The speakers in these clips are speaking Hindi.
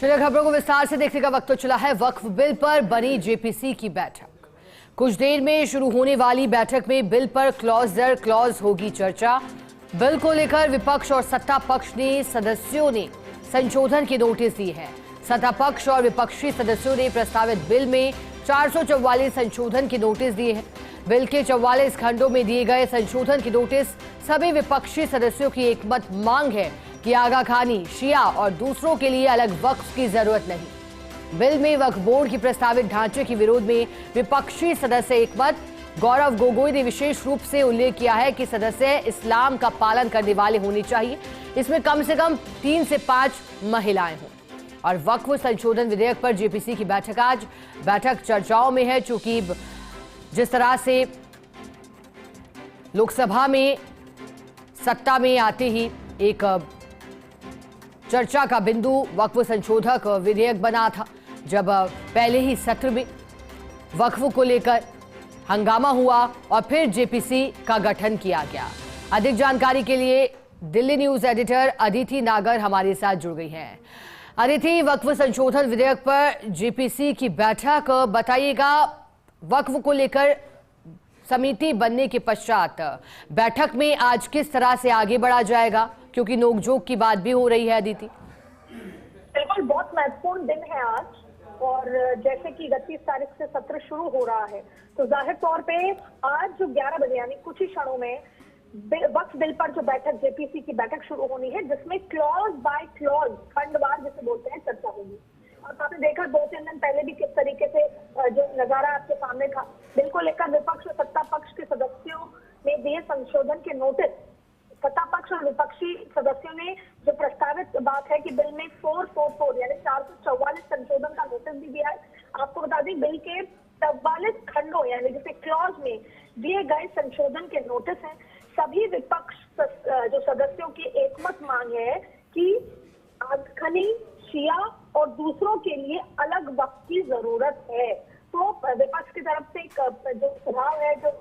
चलिए खबरों को विस्तार से देखने का वक्त तो चला है। वक्फ बिल पर बनी जेपीसी की बैठक। कुछ देर में शुरू होने वाली बैठक में बिल पर क्लॉज दर क्लॉज होगी चर्चा। बिल को लेकर विपक्ष और सत्ता पक्ष ने सदस्यों ने संशोधन के नोटिस दिए हैं। सत्ता पक्ष और विपक्षी सदस्यों ने प्रस्तावित बिल में 444 संशोधन के नोटिस दिए हैं। बिल के 44 खंडों में दिए गए संशोधन के नोटिस सभी विपक्षी सदस्यों की एकमत मांग है कि आगा खानी, शिया और दूसरों के लिए अलग वक्फ की जरूरत नहीं। बिल में वक्फ बोर्ड की प्रस्तावित ढांचे के विरोध में विपक्षी सदस्य एकमत। गौरव गोगोई ने विशेष रूप से उल्लेख किया है कि सदस्य इस्लाम का पालन करने वाले होने चाहिए, इसमें कम से कम 3 से 5 महिलाएं हों। और वक्फ संशोधन विधेयक पर जेपीसी की बैठक आज चर्चाओं में है, चूंकि जिस तरह से लोकसभा में सत्ता में आते ही एक चर्चा का बिंदु वक्फ संशोधक विधेयक बना था, जब पहले ही सत्र में वक्फ को लेकर हंगामा हुआ और फिर जेपीसी का गठन किया गया। अधिक जानकारी के लिए दिल्ली न्यूज एडिटर अदिति नागर हमारे साथ जुड़ गई हैं। अदिति, वक्फ संशोधन विधेयक पर जेपीसी की बैठक, बताइएगा वक्फ को लेकर समिति बनने के पश्चात बैठक में आज किस तरह से आगे बढ़ा जाएगा, क्योंकि नोकझोंक की बात भी हो रही है। अदिति, बिल्कुल बहुत महत्वपूर्ण दिन है आज, और जैसे कि 31 तारीख से सत्र शुरू हो रहा है, तो जाहिर तौर पे आज जो 11 बजे यानी कुछ ही क्षणों में वक्फ बिल पर जो बैठक जेपीसी की बैठक शुरू होनी है, जिसमें क्लॉज बाय क्लॉज, खंडवार जिसे बोलते हैं, चर्चा होगी। और आपने देखा 2-3 दिन पहले भी किस तरीके से जो नजारा आपके सामने था, बिल को लेकर विपक्ष और सत्ता पक्ष के सदस्यों ने दिए संशोधन के नोटिस। सत्ता पक्ष और विपक्षी सदस्यों ने जो प्रस्तावित बात है कि बिल में 444 यानी 444 संशोधन का नोटिस भी दिया है। आपको बता दें, बिल के 44 खंडों यानी जिसे क्लॉज में दिए गए संशोधन के नोटिस हैं। सभी विपक्ष जो सदस्यों की एकमत मांग है कि आगखनी, शिया और दूसरों के लिए अलग वक्त की जरूरत है। तो विपक्ष की तरफ से जो सुझाव है, जो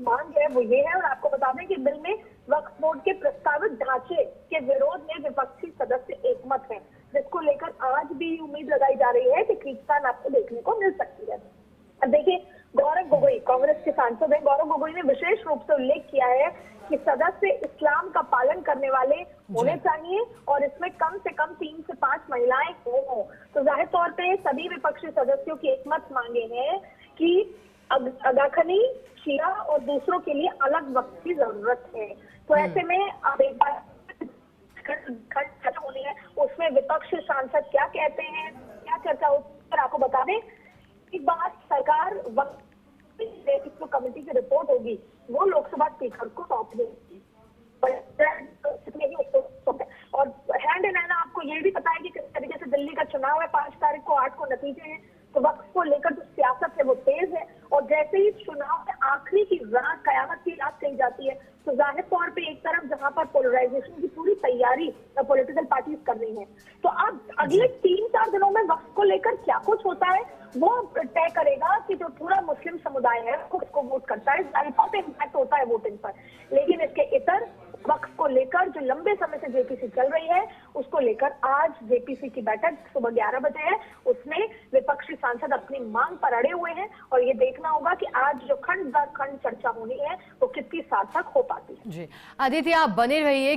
मांग है, वो ये है। और आपको बता दें कि बिल में वक्फ बोर्ड के प्रस्तावित ढांचे के विरोध में विपक्षी सदस्य एकमत है, जिसको लेकर आज भी उम्मीद लगाई जा रही है कि खींचतान आपको देखने को मिल सकती है। अब देखिए, गौरव गोगोई कांग्रेस के सांसद हैं। गौरव गोगोई ने विशेष रूप से उल्लेख किया है कि सदस्य इस्लाम का पालन करने वाले होने चाहिए और इसमें कम से कम 3 से 5 महिलाएं हों। तो जाहिर तौर पे सभी विपक्षी सदस्यों की एकमत मांगे हैं कि अगाखनी, शिया और दूसरों के लिए अलग वक्त की जरूरत है। तो ऐसे में अब एक बार चर्चा होनी है, उसमें विपक्ष सांसद क्या कहते हैं, क्या चर्चा होती है, आपको बता दें। एक बात, सरकार वक्त जो कमेटी की रिपोर्ट होगी वो लोकसभा स्पीकर को सौंप देगी और हैंड इन हैंड आपको ये भी पता है कि किस तरीके से दिल्ली का चुनाव है, 5 तारीख को, 8 को नतीजे हैं। तो वक्त को लेकर जो सियासत है वो तेज है, और जैसे ही चुनाव में आखिरी की रात, कयामत की रात कही जाती है, तो जाहिर तौर पे एक तरफ जहां पर पोलराइजेशन की पूरी तैयारी पॉलिटिकल पार्टीज कर रही हैं, तो अब अगले 3-4 दिनों में वक्त को लेकर क्या कुछ होता है वो तय करेगा कि जो पूरा मुस्लिम समुदाय है उसको वोट करता है। इम्पैक्ट होता है वोटिंग पर, लेकिन इसके इतर वक्फ को लेकर जो लंबे समय से जेपीसी चल रही है, उसको लेकर आज जेपीसी की बैठक सुबह 11 बजे है। उसमें विपक्षी सांसद अपनी मांग पर अड़े हुए हैं, और ये देखना होगा कि आज जो खंड दर खंड चर्चा होनी है वो कितनी सार्थक हो पाती है। जी, अदिति आप बने रहिए।